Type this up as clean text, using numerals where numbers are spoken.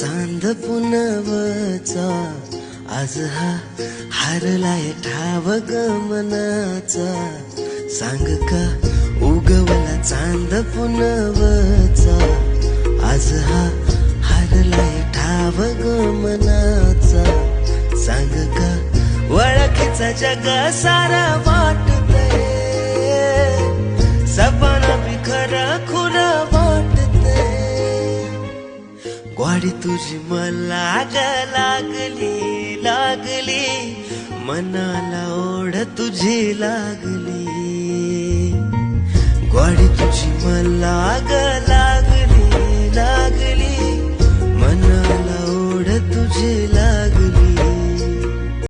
चांद पुनवचा आज हा हारलाय ठाव गमनाचा सांग का उगवला चांद पुनवचा आज हा हारलाय ठाव गमनाचा सांग का वळखीचा जग सारा वाटतंय सपना भी खरं खुरं वाटतंय ग्वाडी तुझी मला ग लागली लागली मनाला ओढ तुझी लागली ग्वाडी तुझी मला ग लागली लागली मनाला ओढ तुझी लागली